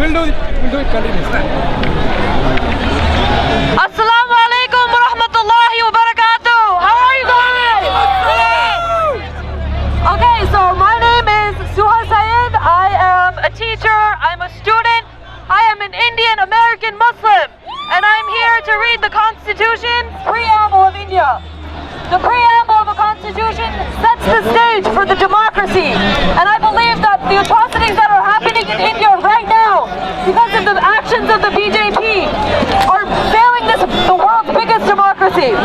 We'll do it continuously. Assalamu alaikum wa rahmatullahi wa barakatuh. How are you guys? Okay, so my name is Suha Sayed. I am a teacher. I'm a student. I am an Indian American Muslim, and I'm here to read the Constitution preamble of India. The preamble of the Constitution sets the stage for the democracy, and I believe that the atrocities that are happening in India right now, because of the actions of the BJP, are failing the world's biggest democracy.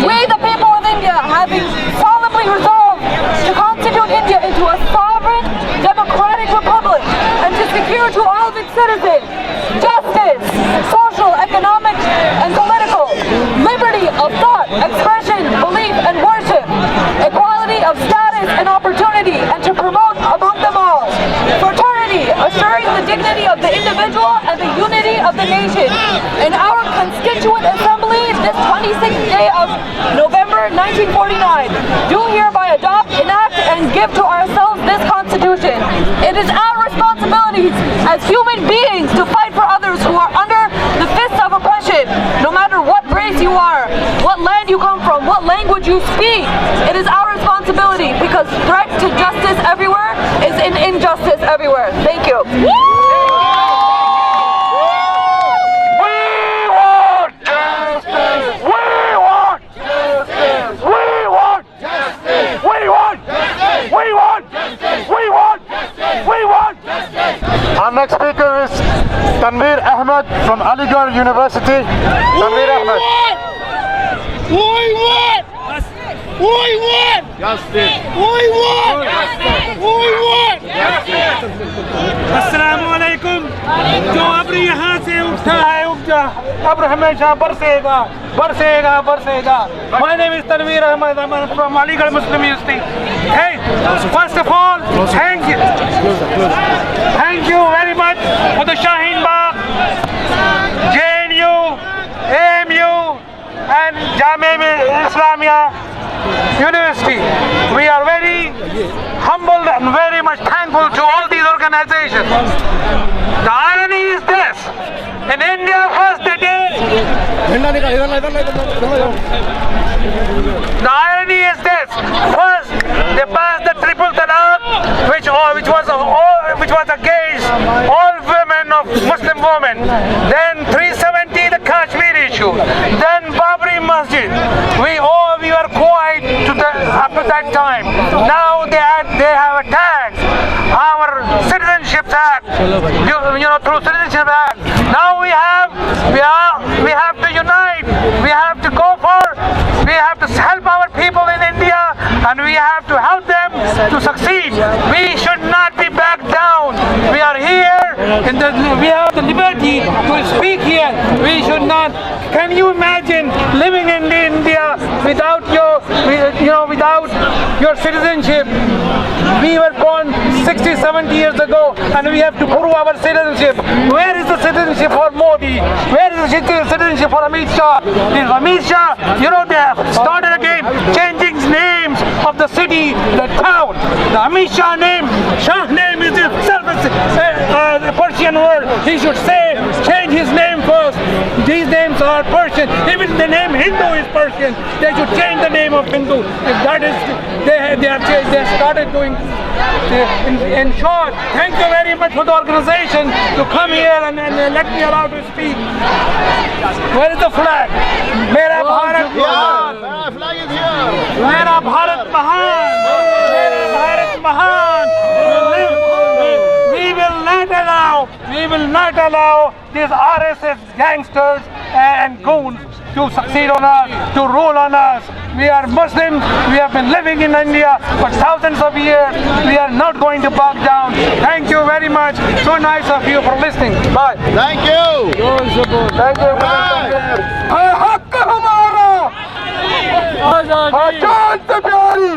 We, the people of India, having solemnly resolved to constitute India into a sovereign, democratic republic, and to secure to all of its citizens justice, social, economic, and political, liberty of thought, expression, belief, and worship, equality of status and opportunity, and to promote among them all fraternity, assuring the dignity of the individual and the unity of the nation. In our Constituent Assembly, this 26th day of November 1949, do hereby adopt, enact, and give to ourselves this Constitution. It is our responsibility as human beings to fight for others who are under the fists of oppression, no matter what race you are, what land you come from, what language you speak. It is our responsibility because threat to justice everywhere is an injustice everywhere. Thank you. Our next speaker is Tanveer Ahmed from Aligarh University. Tanveer Ahmed. We want justice. We want justice. We want justice. अस्सलामु अलैकुम। जो अब्र यहाँ से उठा है उठ जा, अब्र हमेशा बरसेगा बरसेगा बरसेगा। My name is Tanveer Ahmed. I'm from Aligarh Muslim University. Hey, first of all, thank you very much for the Shaheen Bagh, JNU, AMU, and Jamia Islamia University. We are very humbled and very much thankful to all these organizations. The irony is this: in India, first they did. The irony is this: first they passed the triple talaq, which was against all women of Muslim women. Then 370, the Kashmir issue. Then Babri Masjid. We were quiet up to that time. Now they have attacked our Citizenship Act. Through Citizenship Act. Now we have to unite. We have to help our people in India, and we have to help them to succeed. We should not be back down. We are here, and we have the liberty to speak here. We should not. Can you imagine living in India without your citizenship? We were born 60, 70 years ago, and we have to prove our citizenship. Where is the citizenship for Modi? Where is the citizenship for Amit Shah? Amit Shah, they have started again changing names of the city, the town. The Amit Shah name, Shah name is itself a Persian word. He should change his name first. These names are Persian. Even the name Hindu is Persian. They should change the name of Hindu. If that is, they started doing. In short, thank you very much for the organization to come here and let me allow to speak. Where is the flag? Mera Bharat Mahan. Mera Bharat Mahan. Mera Bharat Mahan. We will not allow these RSS gangsters and goons to succeed on us, to rule on us. We are Muslims. We have been living in India for thousands of years. We are not going to back down. Thank you very much. So nice of you for listening. Bye. Thank you. Thank you. हक हमारा जान से प्यारी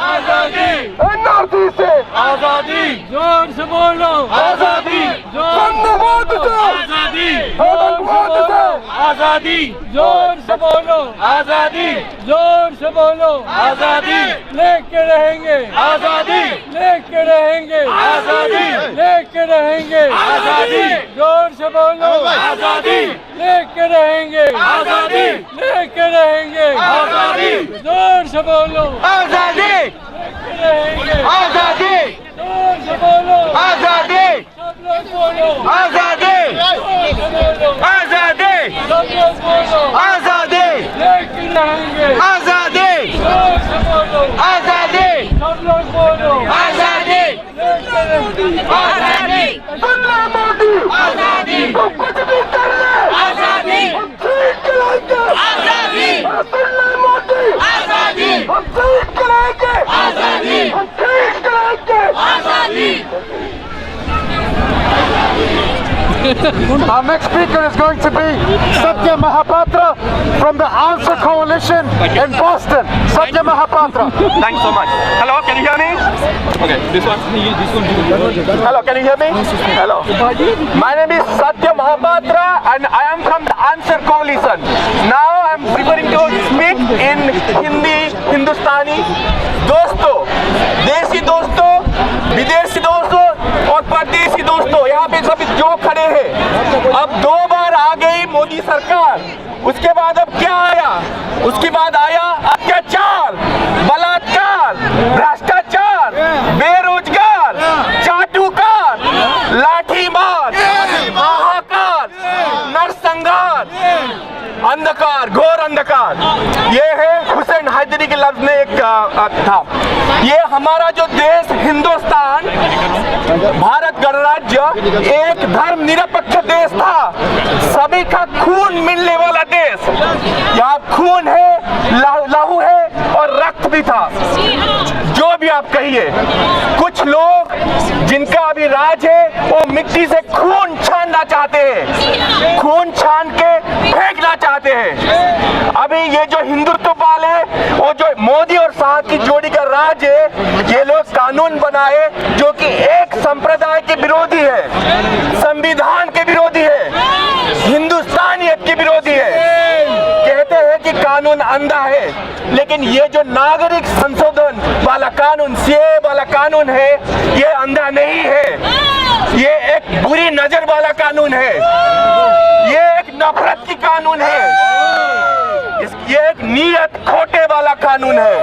आजादी NRC से आजादी जोर से बोलो आजादी जोर से आजादी आजादी आजादी, जोर से बोलो, आजादी, जोर से बोलो, आजादी, लेके रहेंगे, आजादी, लेके रहेंगे, आजादी, लेके रहेंगे, आजादी, जोर से बोलो, आजादी, लेके रहेंगे, आजादी, लेके रहेंगे, आजादी, जोर से बोलो, आजादी, लेके रहेंगे, आजादी, जोर से बोलो, आजादी, सब लोग बोलो, आजादी, जोर से बोलो, आजादी, सब लोग बोलो, आजादी, लेके रहेंगे, आजादी, जोर से बोलो, आजादी, सब लोग बोलो, आजादी, लेके रहेंगे, आजादी, सुनना मोदी, आजादी, तुम कुछ भी कर ले, आजादी, हम ठीक कराएंगे, आजादी, सुनना मोदी, आजादी, हम ठीक कराएंगे, आजादी, हम ठीक कराएंगे। आजादी। Our next speaker is going to be Satya Mahapatra from the Answer Coalition in Boston. Satya Mahapatra. Thanks so much. Hello, can you hear me? Okay, this one. Hello, can you hear me? Hello. My name is Satya Mahapatra and I am from the Answer Coalition. Now I am preparing to speak in Hindi, Hindustani. दोस्तों, देशी दोस्तों, विदेशी दोस्तों और परदेशी दोस्तों, यहाँ पे सभी जो खड़े हैं, अब 2 बार आ गई मोदी सरकार। उसके बाद अब क्या आया? उसके बाद आया अत्याचार, बलात्कार, भ्रष्टाचार, बेरोजगार, चाटुकार, लाठीमार, हाहाकार, नरसंहार, अंधकार, घोर अंधकार। ये है हुसैन हैदरी के लफ्ज में एक था। ये हमारा जो देश हिंदुस्तान, भारत गणराज्य एक धर्म निरपेक्ष देश था, सभी का खून मिलने वाला देश। यहाँ खून है, लहू है और रक्त भी था। जो भी आप कहिए, कुछ लोग जिनका अभी राज है वो मिट्टी से खून छानना चाहते हैं, खून छान के फेंकना चाहते हैं। अभी ये जो हिंदुत्व वाले, वो जो मोदी और शाह की जोड़ी का राज है, ये लोग कानून बनाए जो कि एक संप्रदाय के विरोधी है, संविधान के विरोधी है, हिंदुस्तानियत के विरोधी है। कहते हैं कि कानून अंधा है, लेकिन ये जो नागरिक संशोधन वाला कानून, सीए वाला कानून है, ये अंधा नहीं है। ये एक बुरी नजर वाला कानून है, ये एक नफरत की कानून है, ये एक नीयत खोटे वाला कानून है।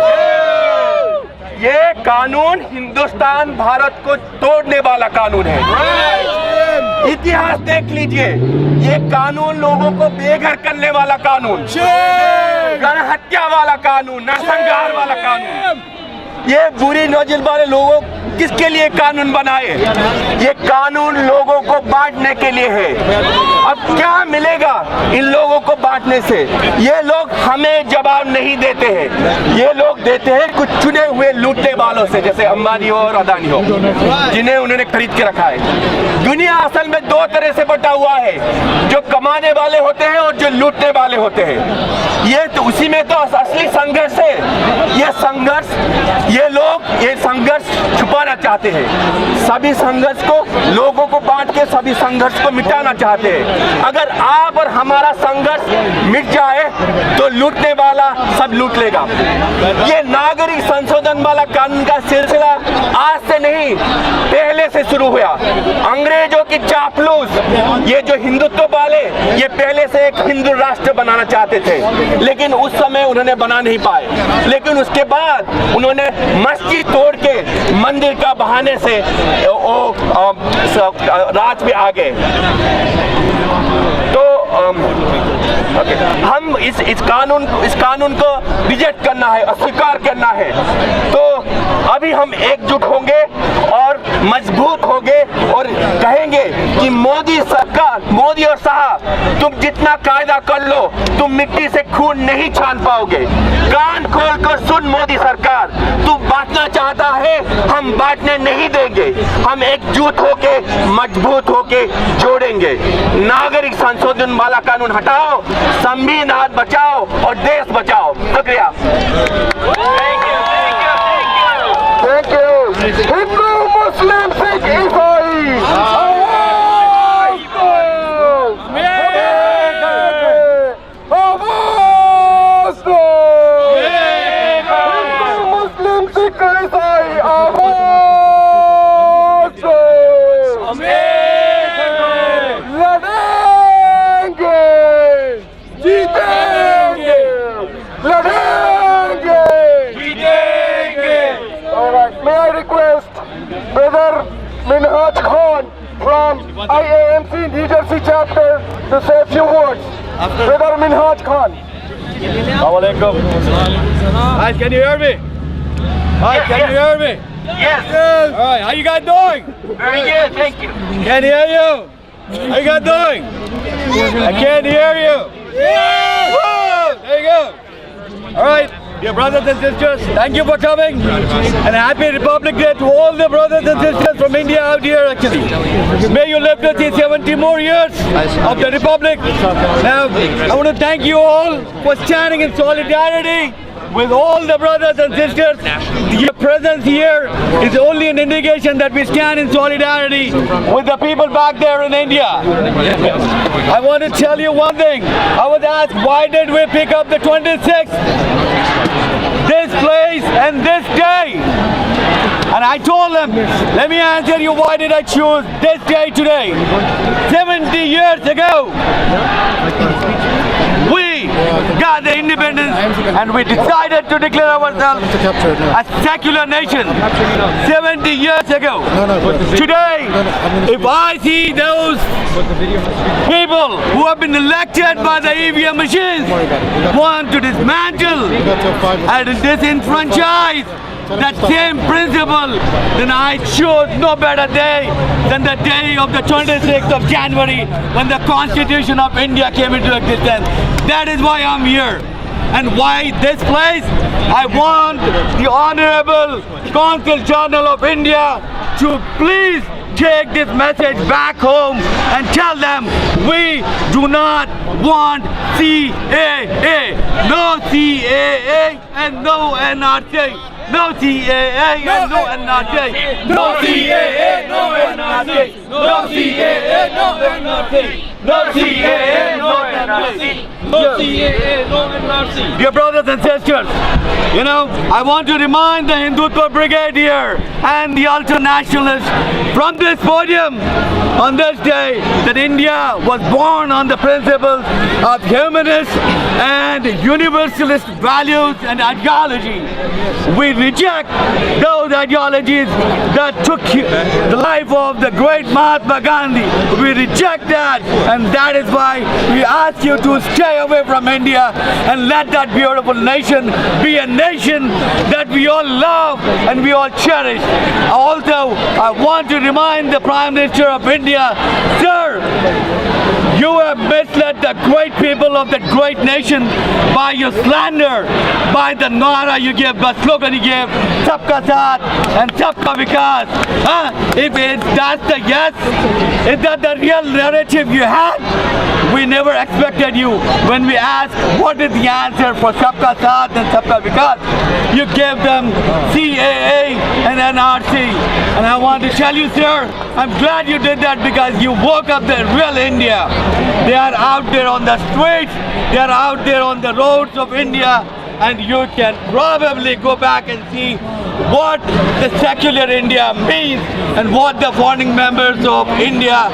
ये कानून हिंदुस्तान भारत को तोड़ने वाला कानून है। इतिहास देख लीजिए, ये कानून लोगों को बेघर करने वाला कानून, गणहत्या वाला कानून, नरसंहार वाला कानून। ये बुरी नजर वाले लोगों किसके लिए कानून बनाए? ये कानून लोगों को बांटने के लिए है। अब क्या मिलेगा इन लोगों को बांटने से? ये लोग हमें जवाब नहीं देते हैं, ये लोग देते हैं कुछ चुने हुए लूटने वालों से, जैसे अंबानी हो और अदानी हो, जिन्हें उन्होंने खरीद के रखा है। दुनिया असल में 2 तरह से बटा हुआ है, जो कमाने वाले होते हैं और जो लूटने वाले होते हैं। ये तो उसी में तो असली संघर्ष है। ये संघर्ष, ये लोग ये संघर्ष छुपाना चाहते हैं। सभी संघर्ष को, लोगों को बांट के सभी संघर्ष को मिटाना चाहते हैं। अगर आप और हमारा संघर्ष मिट जाए तो लूटने वाला सब लूट लेगा। ये नागरिक संशोधन वाला कानून का सिलसिला आज से नहीं, पहले से शुरू हुआ। अंग्रेजों की चापलूस, ये जो हिंदुत्व वाले, ये पहले से एक हिंदू राष्ट्र बनाना चाहते थे, लेकिन उस समय उन्होंने बना नहीं पाए। लेकिन उसके बाद उन्होंने मस्जिद तोड़ के मंदिर का बहाने से राज पे आ गए। तो हम इस कानून को रिजेक्ट करना है, अस्वीकार करना है। तो अभी हम एकजुट होंगे और मजबूत होंगे और कहेंगे कि मोदी सरकार, मोदी और शाह, तुम जितना कायदा कर लो, तुम मिट्टी से खून नहीं छान पाओगे। कान खोल कर सुन मोदी सरकार, तुम बांटना चाहता है, हम बांटने नहीं देंगे। हम एकजुट होके, मजबूत होके जोड़ेंगे। नागरिक संशोधन वाला कानून हटाओ, संविधान बचाओ और देश बचाओ। शुक्रिया। Thank you. Hindu, Muslim, Sikh, Isai. IAMC New Jersey chapter to say a few words. Brother Minhaj Khan. Assalamualaikum. Guys, can you hear me? Guys, can you hear me? Yes. All right, how you guys doing? Very good. Thank you. Can hear you. How you guys doing? I can't hear you. Woo! There you go. All right, dear brothers and sisters, thank you for coming, and happy Republic Day to all the brothers and sisters from India out here. Actually, may you live to see 70 more years of the Republic. Now, I want to thank you all for standing in solidarity with all the brothers and sisters. Your presence here is only an indication that we stand in solidarity with the people back there in India. I want to tell you one thing. I was asked, why did we pick up the 26th, this place and this day? And I told them, let me answer you, why did I choose this day today? 70 years ago, we got the independence and we decided to declare ourselves a secular nation 70 years ago. Today, if I see those people who have been elected by the EVM machines want to dismantle and disenfranchise that same principle, then I chose no better day than the day of the 26th of January when the Constitution of India came into existence. That is why I'm here. And why this place? I want the Honorable Consul General of India to please take this message back home and tell them we do not want CAA. No CAA and no NRC. No CAA and no NRC. No CAA, no NRC. No CAA, no NRC. No CAA, no NRC. No CAA, no NRC. Dear brothers and sisters, you know, I want to remind the Hindutva Brigade here and the ultra-nationalists from this podium on this day that India was born on the principles of humanist and universalist values and ideology. We reject those ideologies that took the life of the great Mahatma Gandhi. We reject that, and that is why we ask you to stay away from India and let that beautiful nation be a nation that we all love and we all cherish. Also, I want to remind the Prime Minister of India, sir, you have misled the great people of that great nation by your slander, by the nara you gave, the slogan you gave, Sabka Saath and Sabka Vikas. If that's the yes, is that the real narrative you had? We never expected you. When we asked what is the answer for Sabka Saath and Sabka Vikas, you gave them CAA and NRC. And I want to tell you, sir, I'm glad you did that because you woke up the real India. They are out there on the streets, they are out there on the roads of India, and you can probably go back and see what the secular India means and what the founding members of India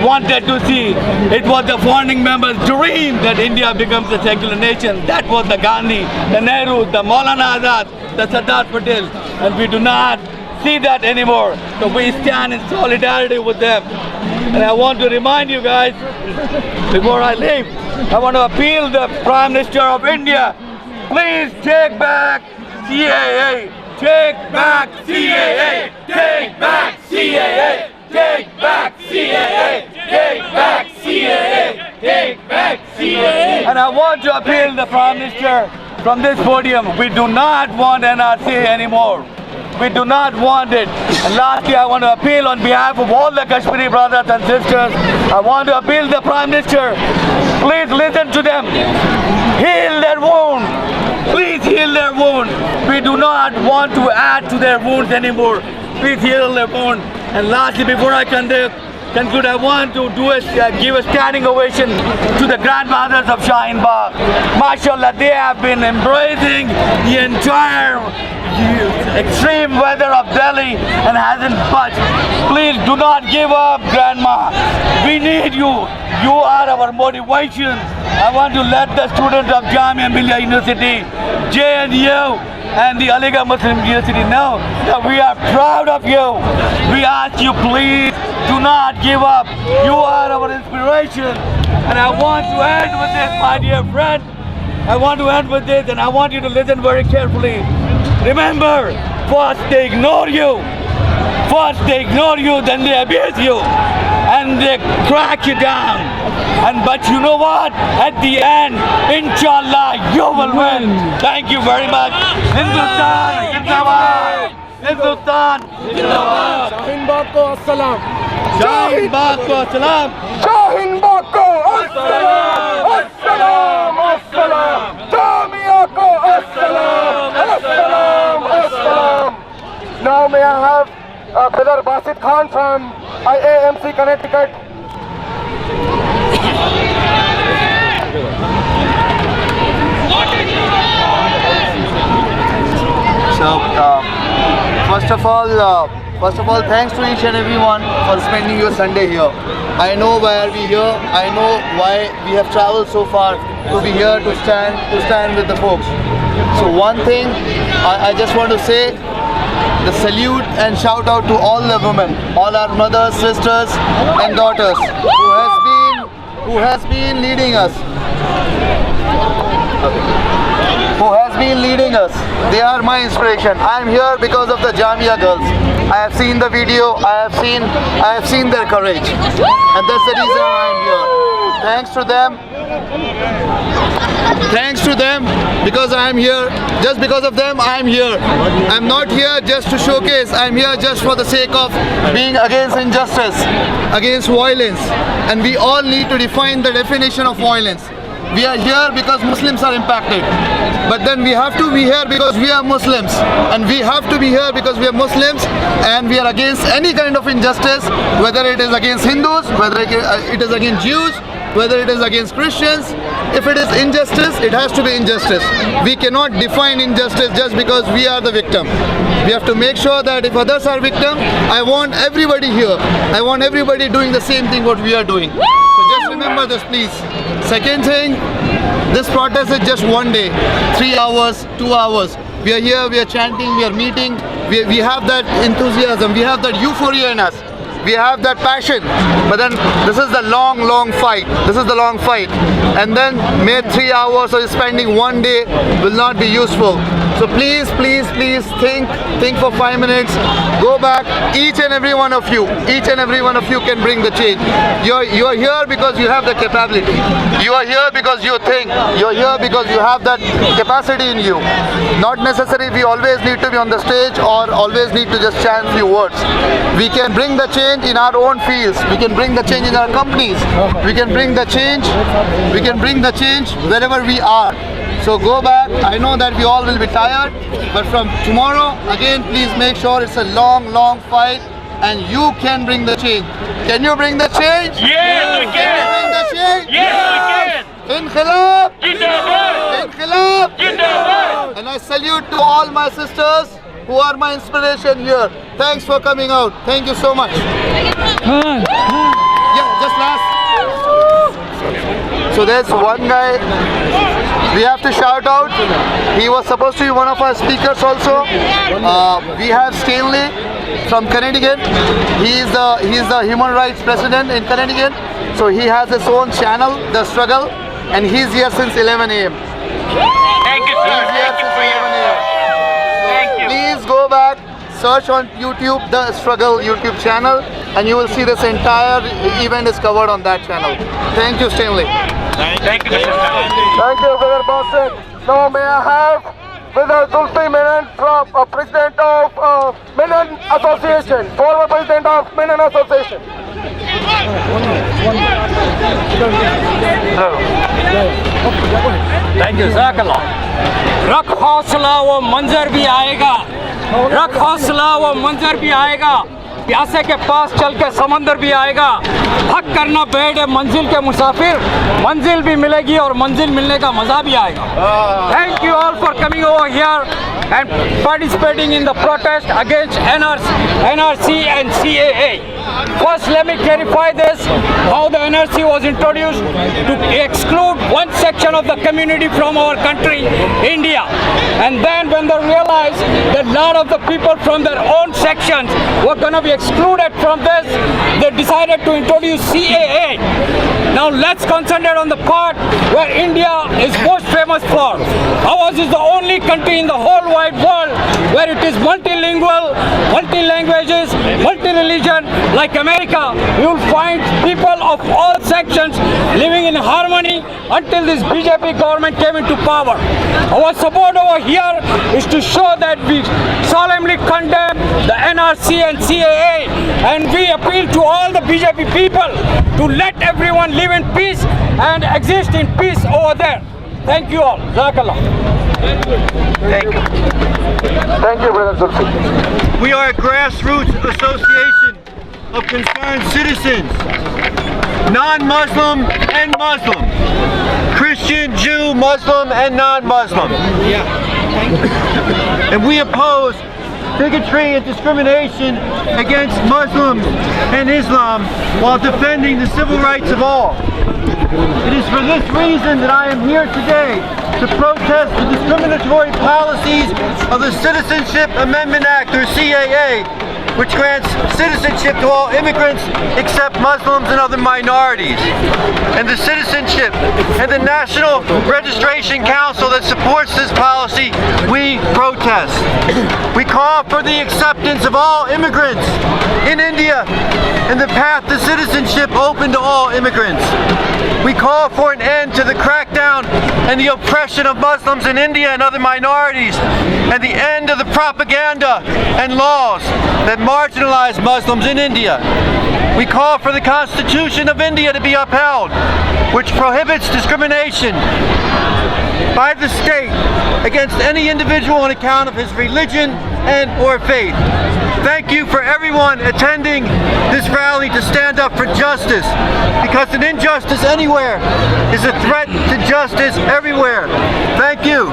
wanted to see. It was the founding members' dream that India becomes a secular nation. That was the Gandhi, the Nehru, the Maulana Azad, the Sardar Patel, and we do not see that anymore. So we stand in solidarity with them. And I want to remind you guys, before I leave, I want to appeal the Prime Minister of India, please take back CAA. Take back CAA. Take back CAA. Take back CAA. Take back CAA. Take back CAA. And I want to appeal the Prime Minister from this podium. We do not want NRC anymore. We do not want it. And lastly, I want to appeal on behalf of all the Kashmiri brothers and sisters. I want to appeal the Prime Minister. Please listen to them. Heal their wound. Please heal their wound. We do not want to add to their wounds anymore. Please heal their wound. And lastly, before I conclude, I want to give a standing ovation to the grandmothers of Shaheen Bagh. MashaAllah, they have been embracing the entire extreme weather of Delhi and hasn't budged. Please do not give up, Grandma. We need you. You are our motivation. I want to let the students of Jamia Millia University, JNU, and the Aligarh Muslim University know that we are proud of you. We ask you, please do not give up. You are our inspiration. And I want to end with this, my dear friend. I want to end with this, and I want you to listen very carefully. Remember, first they ignore you. First they ignore you, then they abuse you. And they crack you down. But you know what? At the end, inshallah, you will win. Thank you very much. Hindustan, Zindabad. Hindustan, Zindabad. Shahin Bagh ko assalam. Shahin Bagh ko assalam. Shahin Bagh ko assalam. Assalam, assalam. Jamia ko assalam. Assalam, assalam. Now may I have Brother Basit Khan from IAMC Connecticut. So, first of all, thanks to each and everyone for spending your Sunday here. I know why are we here. I know why we have traveled so far to be here to stand with the folks. So one thing I just want to say, the salute and shout out to all the women, all our mothers, sisters, and daughters who has been leading us. They are my inspiration. I am here because of the Jamia girls. I have seen the video. I have seen their courage, and that's the reason I am here. Thanks to them, because I am here. Just because of them, I am here. I'm not here just to showcase. I'm here just for the sake of being against injustice, against violence, and we all need to define the definition of violence. We are here because Muslims are impacted, but then we have to be here because we are Muslims, and we have to be here because we are Muslims, and we are against any kind of injustice, whether it is against Hindus, whether it is against Jews, whether it is against Christians. If it is injustice, it has to be injustice. We cannot define injustice just because we are the victim. We have to make sure that if others are victim, I want everybody here. I want everybody doing the same thing what we are doing. So just remember this, please. Second thing, this protest is just one day, 3 hours, 2 hours. We are here, we are chanting, we are meeting, we have that enthusiasm, we have that euphoria in us. We have that passion, but then this is the long fight. This is the long fight, and then mere 3 hours or spending one day will not be useful. So please think for 5 minutes. Go back. Each and every one of you can bring the change. You are here because you have the capability. You are here because you think. You are here because you have that capacity in you. Not necessarily we always need to be on the stage or always need to just chant few words. We can bring the change in our own fields. We can bring the change in our companies. We can bring the change wherever we are. So go back. I know that we all will be tired, but from tomorrow, again, please make sure it's a long fight, and you can bring the change. Can you bring the change? Yes, we can. Can you bring the change? Yes, we can. Inqilab! Jindabad! Inqilab! Jindabad! And I salute to all my sisters who are my inspiration here. Thanks for coming out. Thank you so much. Yeah, just last. So there's one guy we have to shout out. He was supposed to be one of our speakers also. We have Stanley from Connecticut. He is the human rights president in Connecticut. So he has his own channel, The Struggle, and he's here since 11 a.m. Thank you, sir. Thank you for your... Thank you. Please go back, search on YouTube, The Struggle YouTube channel, and you will see this entire event is covered on that channel. Thank you, Stanley. Thank you, Mr. Thank you, Brother Basit. Now may I have Brother Zulfi Menon, from President of Menon Association, former President of Menon Association. Thank you ज़ाकल्लाह। रख हौसला वो मंजर भी आएगा, रख हौसला वो मंजर भी आएगा, प्यासे के पास चल के समंदर भी आएगा। हक करना बैठ है मंजिल के मुसाफिर, मंजिल भी मिलेगी और मंजिल मिलने का मज़ा भी आएगा। Thank you all for coming over here. and participating in the protest against NRC and CAA. First, let me clarify this, how the NRC was introduced to exclude one section of the community from our country, India. And then when they realized that a lot of the people from their own sections were going to be excluded from this, they decided to introduce CAA. Now let's concentrate on the part where India is most famous for. Ours is the only country in the whole wide world where it is multilingual, multi-languages, multi-religion. Like America, you will find people of all sections living in harmony until this BJP government came into power. Our support over here is to show that we solemnly condemn the NRC and CAA, and we appeal to all the BJP people to let everyone live in peace and exist in peace over there. Thank you all. Jazakallah. Thank you, Brother Zulfi. We are a grassroots association of concerned citizens, non-Muslim and Muslim, Christian, Jew, Muslim, and non-Muslim. And we oppose bigotry and discrimination against Muslims and Islam while defending the civil rights of all. It is for this reason that I am here today to protest the discriminatory policies of the Citizenship Amendment Act, or CAA, which grants citizenship to all immigrants except Muslims and other minorities. And the Citizenship and the National Registration Council that supports this policy, we protest. We call for the acceptance of all immigrants in India and the path to citizenship open to all immigrants. We call for an end to the crackdown and the oppression of Muslims in India and other minorities, and the end of the propaganda and laws that marginalize Muslims in India. We call for the Constitution of India to be upheld, which prohibits discrimination by the state against any individual on account of his religion and or faith. Thank you for everyone attending this rally to stand up for justice, because an injustice anywhere is a threat to justice everywhere. Thank you.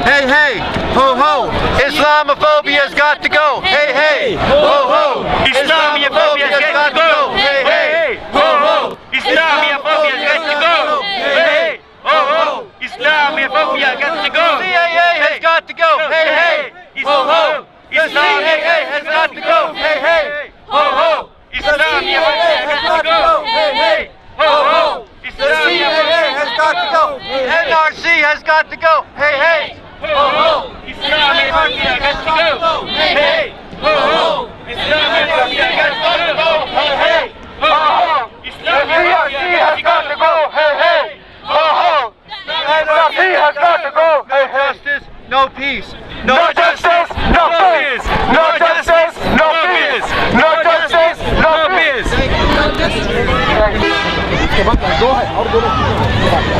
Hey, hey, ho, ho, Islamophobia has got to go. Hey, hey, ho, ho, Islamophobia has got to go. Hey, hey, ho, ho, Islamophobia has got to go. Hey, hey, ho, ho, Islamophobia has got to go. CAA has got to go. Hey, hey, ho, ho, Islamophobia has got to go. Hey, hey, ho, ho, Islamophobia has got to go. Hey, hey, ho, ho, Islamophobia has got to go. NRC has got to go. Hey, hey. Ho ho! Islamophobia has to go! Hey hey! Ho ho! Islamophobia has got to go! Hey hey! Ho ho! Islamophobia has got to go! Hey hey! Ho ho! NRC has got to go! Hey hey! Justice, no peace! No justice, no peace! No justice, no peace! No justice, no peace!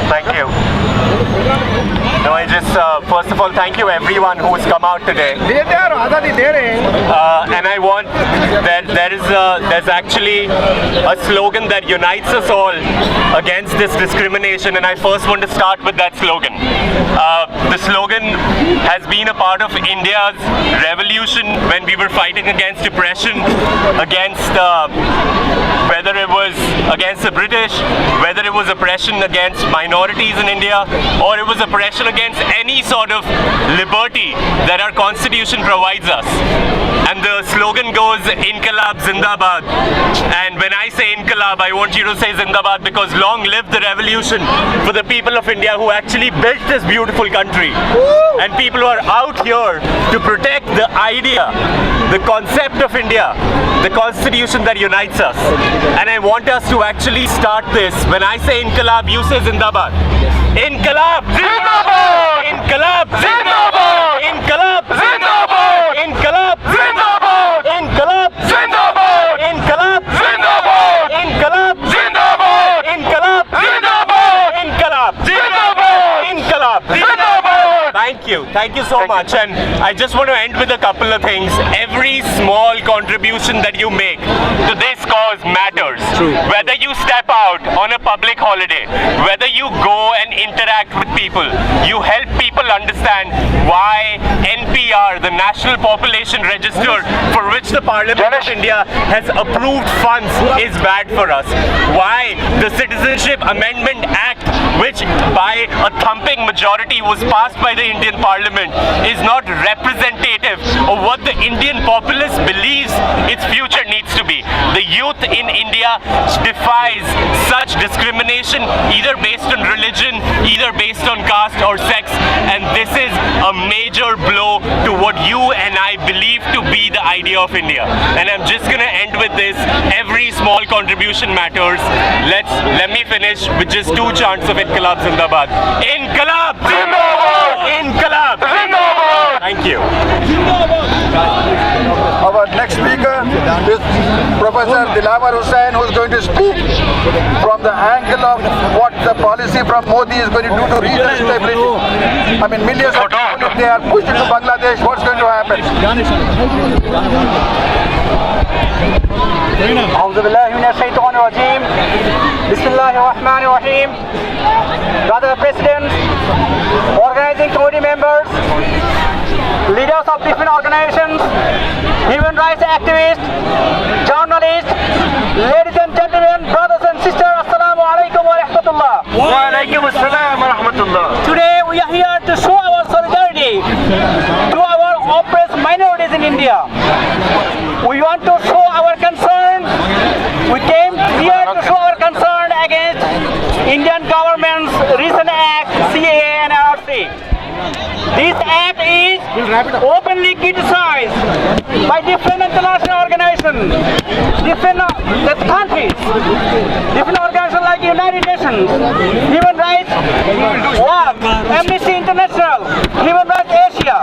Thank you. No, I just, first of all, thank you everyone who's come out today. And I want, there's actually a slogan that unites us all against this discrimination, and I first want to start with that slogan. The slogan has been a part of India's revolution when we were fighting against oppression, against whether it was against the British, whether it was oppression against minorities in India, or it was oppression against any sort of liberty that our constitution provides us. And the slogan goes, Inqilab Zindabad. And when I say Inqilab, I want you to say Zindabad, because long live the revolution for the people of India who actually built this beautiful country. And people who are out here to protect the idea, the concept of India, the constitution that unites us. And I want us to actually start this. When I say Inqilab, you say Zindabad. Inqilab Zindabad! Inqilab Zindabad! Inqilab Zindabad! Inqilab Zindabad! Inqilab Zindabad! Inqilab Zindabad! Inqilab Zindabad! Inqilab Zindabad! Inqilab Zindabad! Inqilab Zindabad! Thank you. Thank you so much. And I just want to end with a couple of things. Every small contribution that you make to this cause matters. True. Whether you step out on a public holiday, whether you go and interact with people, you help people understand why NPR, the National Population Register, for which the Parliament of India has approved funds, is bad for us. Why the Citizenship Amendment Act, which by a thumping majority was passed by the Indian Parliament, is not representative of what the Indian populace believes its future needs to be. The youth in India defies such discrimination, either based on religion, either based on caste or sex, and this is a major blow to what you and I believe to be the idea of India. And I'm just gonna end with this: every small contribution matters. Let me finish with just two chants of Inqilab Zindabad. Inqilab Zindabad! Inqilab Zindabad! Thank you. Our next speaker is Professor Dilawar Hussain, who is going to speak from the angle of what the policy from Modi is going to do to regional stability. I mean, millions of people, if they are pushed into Bangladesh, what's going to happen? أعوذ بالله من الشيطان الرجيم. بسم الله الرحمن الرحيم. Brother President, organizing committee members, leaders of different organizations, human rights activists, journalists, ladies and gentlemen, brothers and sisters, Assalamu alaikum wa rahmatullah. Wa alaikum assalam wa rahmatullah. Today we are here to show our solidarity to our oppressed minorities in India. We want to show our concern. We came here to show our concern against Indian government's recent act, CAA and NRC. This act is openly criticized by different international organizations, different countries, different organizations like United Nations, Human Rights Watch, Amnesty International, Human Rights Asia,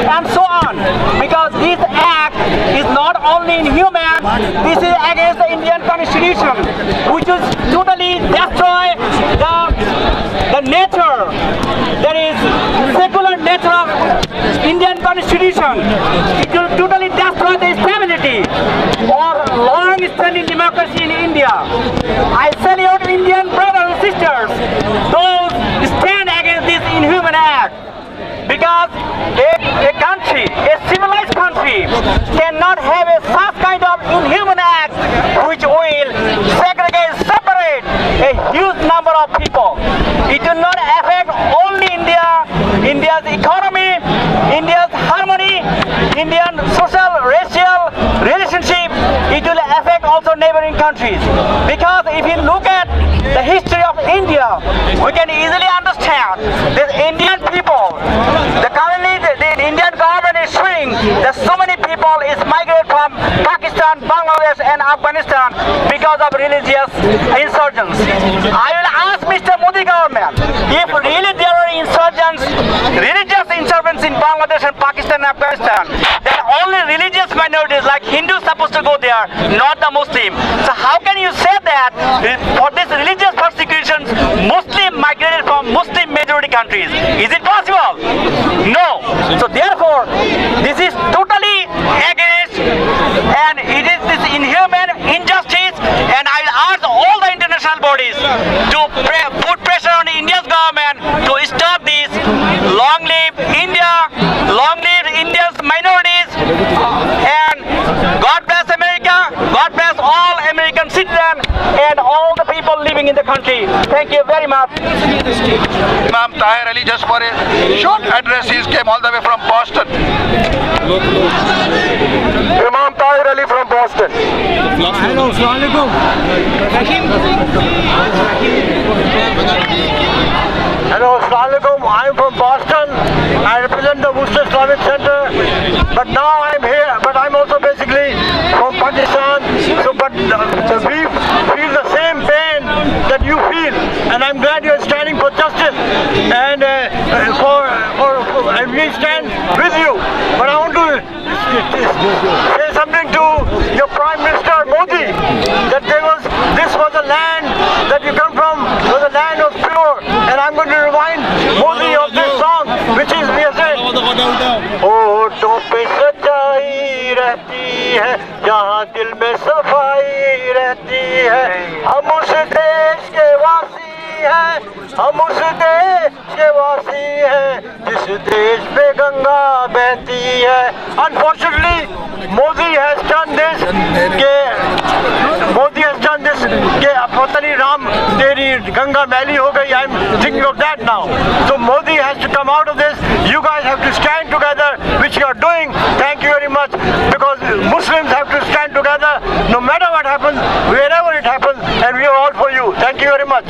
and so on. Because this act is not only inhuman, this is against the Indian Constitution, which is totally destroy the nature, that is secular nature of Indian Constitution. It will totally destroy the stability or long-standing democracy in India. I salute Indian brothers and sisters, those stand against this inhuman act. Because a country, a civilized country, cannot have such kind of inhuman act which will segregate, separate a huge number of people. It will not affect only India, India's economy, India's harmony, Indian social, racial relationship. It will affect also neighboring countries. Because if you look at the history of India, we can easily understand that Indian people, currently the Indian government is showing that so many people is migrated from Pakistan, Bangladesh and Afghanistan because of religious insurgents. I will ask Mr. Modi government, if really there are insurgents, religious insurgents in Bangladesh and Pakistan and Afghanistan, then only religious minorities like Hindus supposed to go there, not the Muslim. So how can you say that for this religious persecutions, Muslim migrated from Muslim majority countries? Is it possible? No. So therefore, this is totally against, and it is this inhuman injustice, and I will ask all the international bodies to put pressure on India's government to stop this. Long live India, long live India's minorities, and God bless America, God bless all American citizens and all the people living in the country. Thank you very much. Imam Tahir Ali, just for a short address, he came all the way from Boston. Imam Tahir Ali from Boston. Hello, Assalamualaikum. Hello, Assalamualaikum. I am from Boston. I represent the Worcester Islamic Center. But now I am here, but I am also basically from Pakistan. So, but we feel the same pain that you feel, and I'm glad you are standing for justice, and we stand with you. But I want to say something to your Prime Minister Modi, that this was a land that you come from, was a land of pure, and I'm going to remind Modi of this song, which is, we have said, होठों पे सच्चाई रहती है, जहाँ दिल में सफाई रहती है। हम उस देश के वासी हैं, हम उस देश के वासी हैं, जिस देश पे गंगा बहती है। Unfortunately, Modi has done this के पता नहीं राम तेरी गंगा मैली हो गई. I'm thinking of that now. So Modi has to come out of this. You guys have to stand together, which you are doing. Thank you very much, because Muslims have to stand together no matter what happens, wherever it happens, and we are all for you. Thank you very much.